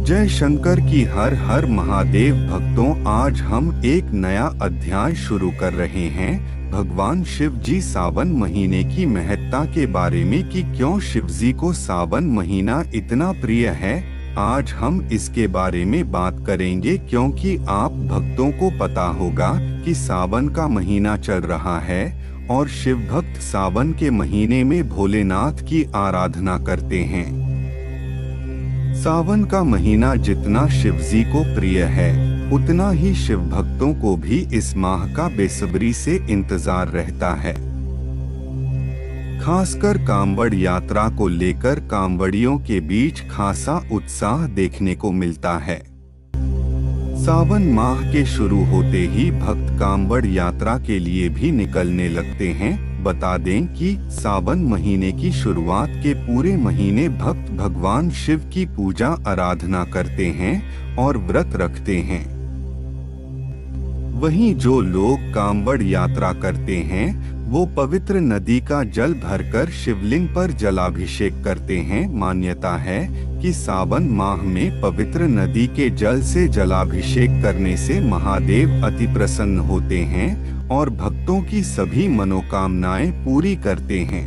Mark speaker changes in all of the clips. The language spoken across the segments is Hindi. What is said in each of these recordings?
Speaker 1: जय शंकर की हर हर महादेव भक्तों, आज हम एक नया अध्याय शुरू कर रहे हैं भगवान शिव जी सावन महीने की महत्ता के बारे में कि क्यों शिव जी को सावन महीना इतना प्रिय है। आज हम इसके बारे में बात करेंगे क्योंकि आप भक्तों को पता होगा कि सावन का महीना चल रहा है और शिव भक्त सावन के महीने में भोलेनाथ की आराधना करते हैं। सावन का महीना जितना शिव जी को प्रिय है, उतना ही शिव भक्तों को भी इस माह का बेसब्री से इंतजार रहता है। खासकर कांवड़ यात्रा को लेकर कांवड़ियों के बीच खासा उत्साह देखने को मिलता है। सावन माह के शुरू होते ही भक्त कांवड़ यात्रा के लिए भी निकलने लगते हैं। बता दें कि सावन महीने की शुरुआत के पूरे महीने भक्त भगवान शिव की पूजा आराधना करते हैं और व्रत रखते हैं। वहीं जो लोग कांवड़ यात्रा करते हैं वो पवित्र नदी का जल भरकर शिवलिंग पर जलाभिषेक करते हैं। मान्यता है कि सावन माह में पवित्र नदी के जल से जलाभिषेक करने से महादेव अति प्रसन्न होते हैं और भक्तों की सभी मनोकामनाएं पूरी करते हैं।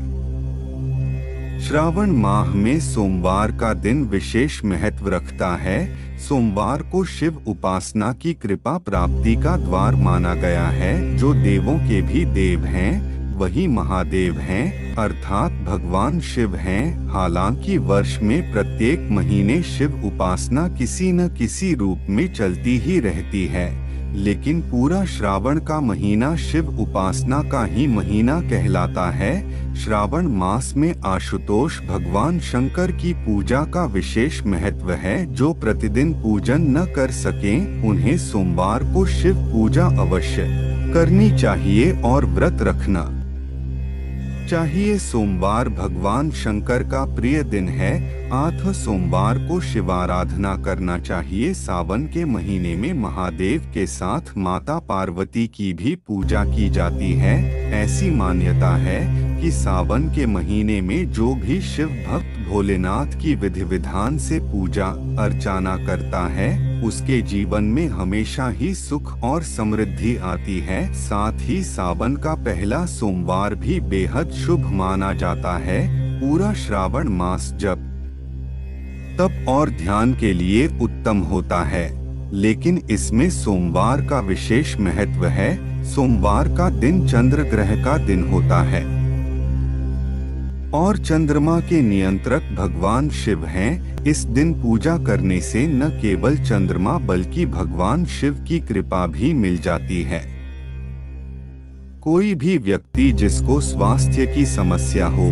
Speaker 1: श्रावण माह में सोमवार का दिन विशेष महत्व रखता है। सोमवार को शिव उपासना की कृपा प्राप्ति का द्वार माना गया है। जो देवों के भी देव हैं, वही महादेव हैं, अर्थात भगवान शिव हैं। हालांकि वर्ष में प्रत्येक महीने शिव उपासना किसी न किसी रूप में चलती ही रहती है, लेकिन पूरा श्रावण का महीना शिव उपासना का ही महीना कहलाता है। श्रावण मास में आशुतोष भगवान शंकर की पूजा का विशेष महत्व है। जो प्रतिदिन पूजन न कर सकें, उन्हें सोमवार को शिव पूजा अवश्य करनी चाहिए और व्रत रखना चाहिए। सोमवार भगवान शंकर का प्रिय दिन है, अतः सोमवार को शिवाराधना करना चाहिए। सावन के महीने में महादेव के साथ माता पार्वती की भी पूजा की जाती है। ऐसी मान्यता है कि सावन के महीने में जो भी शिव भक्त भोलेनाथ की विधि विधान से पूजा अर्चना करता है, उसके जीवन में हमेशा ही सुख और समृद्धि आती है। साथ ही सावन का पहला सोमवार भी बेहद शुभ माना जाता है। पूरा श्रावण मास जप तप और ध्यान के लिए उत्तम होता है, लेकिन इसमें सोमवार का विशेष महत्व है। सोमवार का दिन चंद्र ग्रह का दिन होता है और चंद्रमा के नियंत्रक भगवान शिव हैं। इस दिन पूजा करने से न केवल चंद्रमा बल्कि भगवान शिव की कृपा भी मिल जाती है। कोई भी व्यक्ति जिसको स्वास्थ्य की समस्या हो,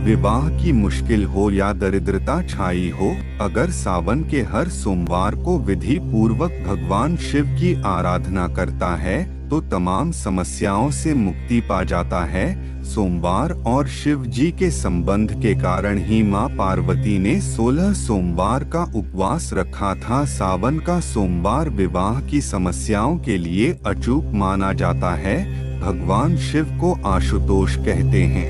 Speaker 1: विवाह की मुश्किल हो या दरिद्रता छाई हो, अगर सावन के हर सोमवार को विधि पूर्वक भगवान शिव की आराधना करता है तो तमाम समस्याओं से मुक्ति पा जाता है। सोमवार और शिव जी के संबंध के कारण ही मां पार्वती ने 16 सोमवार का उपवास रखा था। सावन का सोमवार विवाह की समस्याओं के लिए अचूक माना जाता है। भगवान शिव को आशुतोष कहते हैं।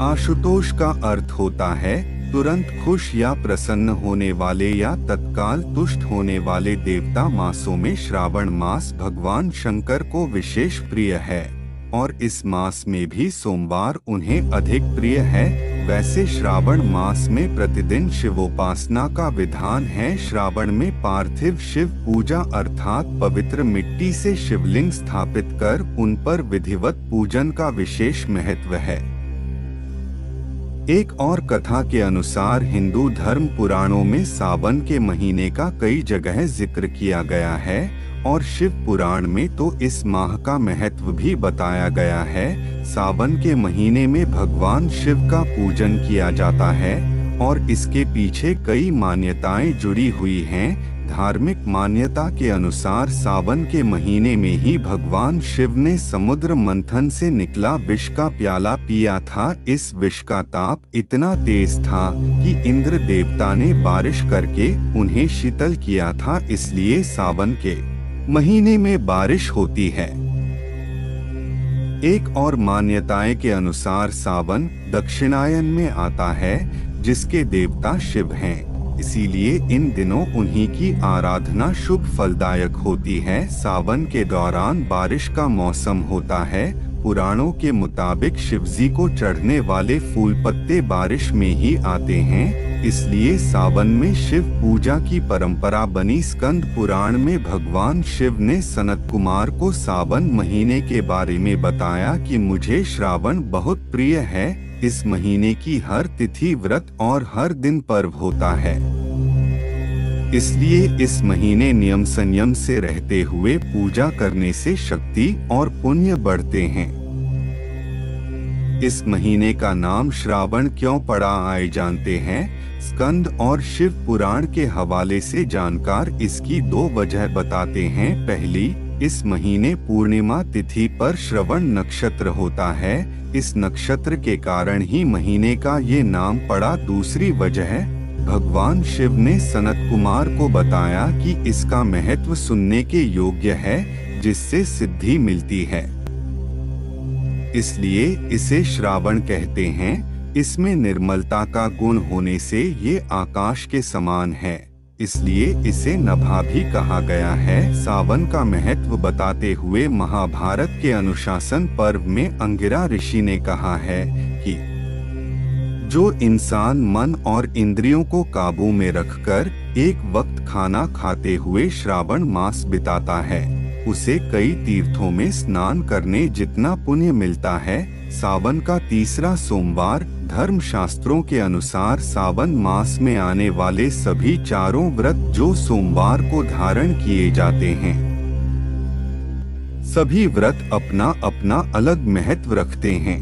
Speaker 1: आशुतोष का अर्थ होता है तुरंत खुश या प्रसन्न होने वाले या तत्काल तुष्ट होने वाले देवता। मासों में श्रावण मास भगवान शंकर को विशेष प्रिय है और इस मास में भी सोमवार उन्हें अधिक प्रिय है। वैसे श्रावण मास में प्रतिदिन शिवोपासना का विधान है। श्रावण में पार्थिव शिव पूजा अर्थात पवित्र मिट्टी से शिवलिंग स्थापित कर उन पर विधिवत पूजन का विशेष महत्व है। एक और कथा के अनुसार हिंदू धर्म पुराणों में सावन के महीने का कई जगह जिक्र किया गया है और शिव पुराण में तो इस माह का महत्व भी बताया गया है। सावन के महीने में भगवान शिव का पूजन किया जाता है और इसके पीछे कई मान्यताएं जुड़ी हुई हैं। धार्मिक मान्यता के अनुसार सावन के महीने में ही भगवान शिव ने समुद्र मंथन से निकला विष का प्याला पिया था। इस विष का ताप इतना तेज था कि इंद्र देवता ने बारिश करके उन्हें शीतल किया था। इसलिए सावन के महीने में बारिश होती है। एक और मान्यताएं के अनुसार सावन दक्षिणायन में आता है, जिसके देवता शिव हैं। इसीलिए इन दिनों उन्हीं की आराधना शुभ फलदायक होती है। सावन के दौरान बारिश का मौसम होता है। पुराणों के मुताबिक शिवजी को चढ़ने वाले फूल पत्ते बारिश में ही आते हैं, इसलिए सावन में शिव पूजा की परंपरा बनी। स्कंद पुराण में भगवान शिव ने सनत कुमार को सावन महीने के बारे में बताया कि मुझे श्रावण बहुत प्रिय है। इस महीने की हर तिथि व्रत और हर दिन पर्व होता है, इसलिए इस महीने नियम संयम से रहते हुए पूजा करने से शक्ति और पुण्य बढ़ते हैं। इस महीने का नाम श्रावण क्यों पड़ा, आए जानते हैं। स्कंद और शिव पुराण के हवाले से जानकार इसकी दो वजह बताते हैं। पहली, इस महीने पूर्णिमा तिथि पर श्रवण नक्षत्र होता है, इस नक्षत्र के कारण ही महीने का ये नाम पड़ा। दूसरी वजह, भगवान शिव ने सनत कुमार को बताया कि इसका महत्व सुनने के योग्य है, जिससे सिद्धि मिलती है, इसलिए इसे श्रावण कहते हैं। इसमें निर्मलता का गुण होने से ये आकाश के समान है, इसलिए इसे नभा भी कहा गया है। सावन का महत्व बताते हुए महाभारत के अनुशासन पर्व में अंगिरा ऋषि ने कहा है कि जो इंसान मन और इंद्रियों को काबू में रखकर एक वक्त खाना खाते हुए श्रावण मास बिताता है, उसे कई तीर्थों में स्नान करने जितना पुण्य मिलता है। सावन का तीसरा सोमवार, धर्म शास्त्रों के अनुसार सावन मास में आने वाले सभी चारों व्रत जो सोमवार को धारण किए जाते हैं, सभी व्रत अपना अपना अलग महत्व रखते हैं।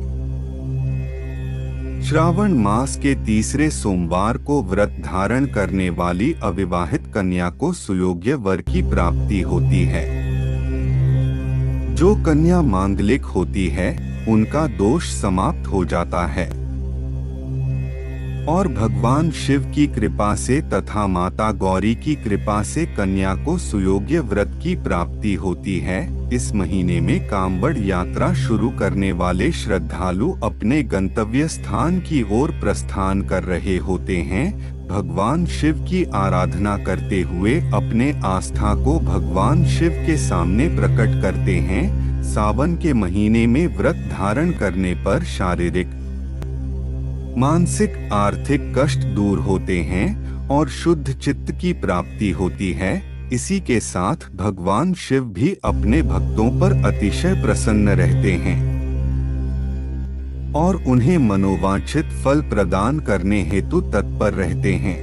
Speaker 1: श्रावण मास के तीसरे सोमवार को व्रत धारण करने वाली अविवाहित कन्या को सुयोग्य वर की प्राप्ति होती है। जो कन्या मांगलिक होती है उनका दोष समाप्त हो जाता है और भगवान शिव की कृपा से तथा माता गौरी की कृपा से कन्या को सुयोग्य व्रत की प्राप्ति होती है। इस महीने में कांवड़ यात्रा शुरू करने वाले श्रद्धालु अपने गंतव्य स्थान की ओर प्रस्थान कर रहे होते हैं। भगवान शिव की आराधना करते हुए अपने आस्था को भगवान शिव के सामने प्रकट करते हैं। सावन के महीने में व्रत धारण करने पर शारीरिक, मानसिक, आर्थिक कष्ट दूर होते हैं और शुद्ध चित्त की प्राप्ति होती है। इसी के साथ भगवान शिव भी अपने भक्तों पर अतिशय प्रसन्न रहते हैं और उन्हें मनोवांछित फल प्रदान करने हेतु तत्पर रहते हैं।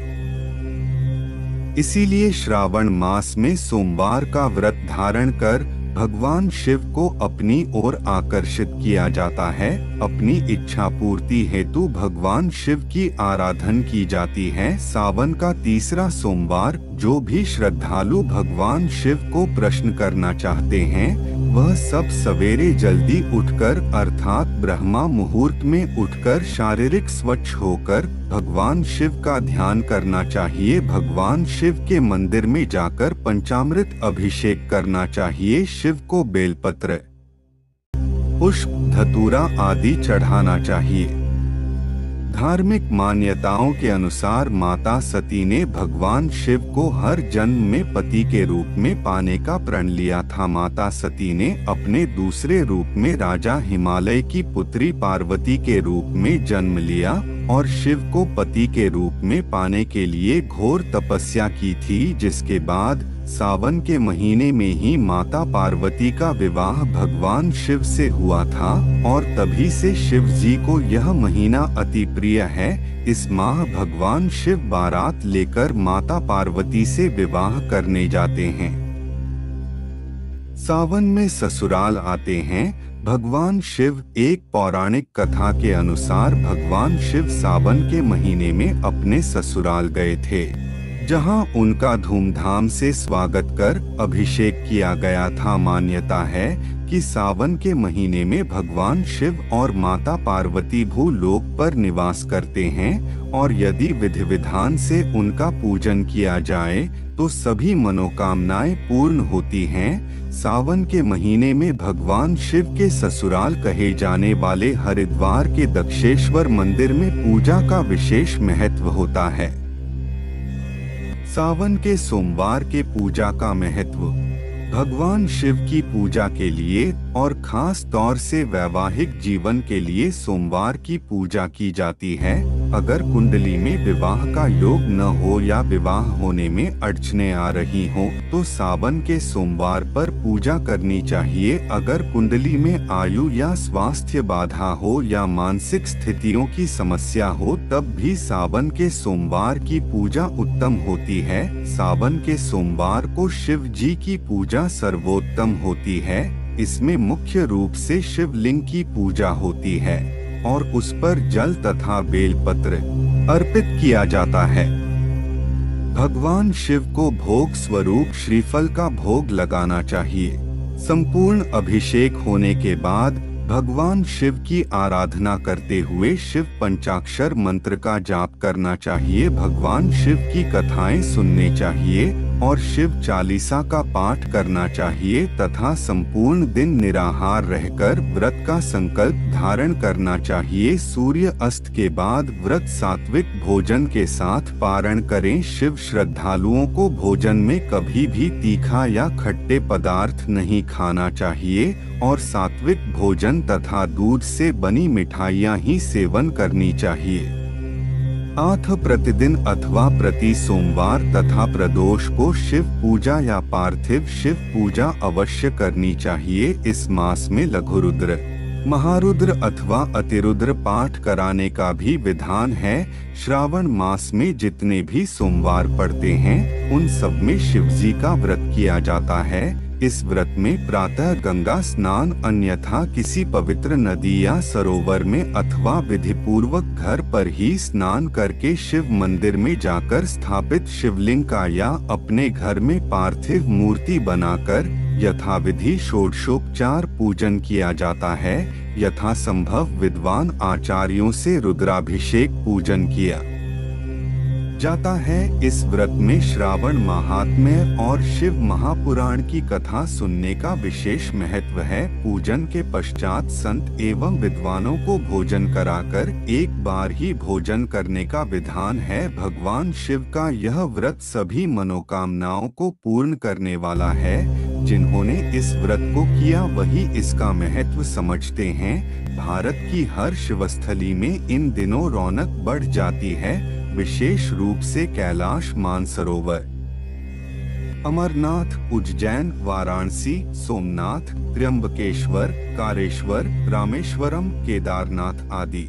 Speaker 1: इसीलिए श्रावण मास में सोमवार का व्रत धारण कर भगवान शिव को अपनी ओर आकर्षित किया जाता है। अपनी इच्छा पूर्ति हेतु भगवान शिव की आराधना की जाती है। सावन का तीसरा सोमवार, जो भी श्रद्धालु भगवान शिव को प्रश्न करना चाहते हैं वह सब सवेरे जल्दी उठकर अर्थात ब्रह्मा मुहूर्त में उठकर शारीरिक स्वच्छ होकर भगवान शिव का ध्यान करना चाहिए। भगवान शिव के मंदिर में जाकर पंचामृत अभिषेक करना चाहिए। शिव को बेलपत्र, पुष्प, धतूरा आदि चढ़ाना चाहिए। धार्मिक मान्यताओं के अनुसार माता सती ने भगवान शिव को हर जन्म में पति के रूप में पाने का प्रण लिया था। माता सती ने अपने दूसरे रूप में राजा हिमालय की पुत्री पार्वती के रूप में जन्म लिया और शिव को पति के रूप में पाने के लिए घोर तपस्या की थी, जिसके बाद सावन के महीने में ही माता पार्वती का विवाह भगवान शिव से हुआ था और तभी से शिव जी को यह महीना अति प्रिय है। इस माह भगवान शिव बारात लेकर माता पार्वती से विवाह करने जाते हैं। सावन में ससुराल आते हैं भगवान शिव। एक पौराणिक कथा के अनुसार भगवान शिव सावन के महीने में अपने ससुराल गए थे, जहां उनका धूमधाम से स्वागत कर अभिषेक किया गया था। मान्यता है कि सावन के महीने में भगवान शिव और माता पार्वती भूलोक पर निवास करते हैं और यदि विधि विधान से उनका पूजन किया जाए तो सभी मनोकामनाएं पूर्ण होती हैं। सावन के महीने में भगवान शिव के ससुराल कहे जाने वाले हरिद्वार के दक्षेश्वर मंदिर में पूजा का विशेष महत्व होता है। सावन के सोमवार के पूजा का महत्व। भगवान शिव की पूजा के लिए और खास तौर से वैवाहिक जीवन के लिए सोमवार की पूजा की जाती है। अगर कुंडली में विवाह का योग न हो या विवाह होने में अड़चनें आ रही हो तो सावन के सोमवार पर पूजा करनी चाहिए। अगर कुंडली में आयु या स्वास्थ्य बाधा हो या मानसिक स्थितियों की समस्या हो तब भी सावन के सोमवार की पूजा उत्तम होती है। सावन के सोमवार को शिव जी की पूजा सर्वोत्तम होती है। इसमें मुख्य रूप से शिवलिंग की पूजा होती है और उस पर जल तथा बेलपत्र अर्पित किया जाता है। भगवान शिव को भोग स्वरूप श्रीफल का भोग लगाना चाहिए। संपूर्ण अभिषेक होने के बाद भगवान शिव की आराधना करते हुए शिव पंचाक्षर मंत्र का जाप करना चाहिए। भगवान शिव की कथाएं सुनने चाहिए और शिव चालीसा का पाठ करना चाहिए तथा संपूर्ण दिन निराहार रहकर व्रत का संकल्प धारण करना चाहिए। सूर्य अस्त के बाद व्रत सात्विक भोजन के साथ पारण करें। शिव श्रद्धालुओं को भोजन में कभी भी तीखा या खट्टे पदार्थ नहीं खाना चाहिए और सात्विक भोजन तथा दूध से बनी मिठाइयाँ ही सेवन करनी चाहिए। आठ प्रतिदिन अथवा प्रति सोमवार तथा प्रदोष को शिव पूजा या पार्थिव शिव पूजा अवश्य करनी चाहिए। इस मास में लघुरुद्र, महारुद्र अथवा अतिरुद्र पाठ कराने का भी विधान है। श्रावण मास में जितने भी सोमवार पड़ते हैं उन सब में शिवजी का व्रत किया जाता है। इस व्रत में प्रातः गंगा स्नान अन्यथा किसी पवित्र नदी या सरोवर में अथवा विधिपूर्वक घर पर ही स्नान करके शिव मंदिर में जाकर स्थापित शिवलिंग का या अपने घर में पार्थिव मूर्ति बनाकर यथाविधि षोडशोपचार पूजन किया जाता है। यथासंभव विद्वान आचार्यों से रुद्राभिषेक पूजन किया जाता है। इस व्रत में श्रावण महात्म्य और शिव महापुराण की कथा सुनने का विशेष महत्व है। पूजन के पश्चात संत एवं विद्वानों को भोजन कराकर एक बार ही भोजन करने का विधान है। भगवान शिव का यह व्रत सभी मनोकामनाओं को पूर्ण करने वाला है। जिन्होंने इस व्रत को किया वही इसका महत्व समझते हैं। भारत की हर शिवस्थली में इन दिनों रौनक बढ़ जाती है, विशेष रूप से कैलाश मानसरोवर, अमरनाथ, उज्जैन, वाराणसी, सोमनाथ, त्र्यंबकेश्वर, कारेश्वर, रामेश्वरम, केदारनाथ आदि।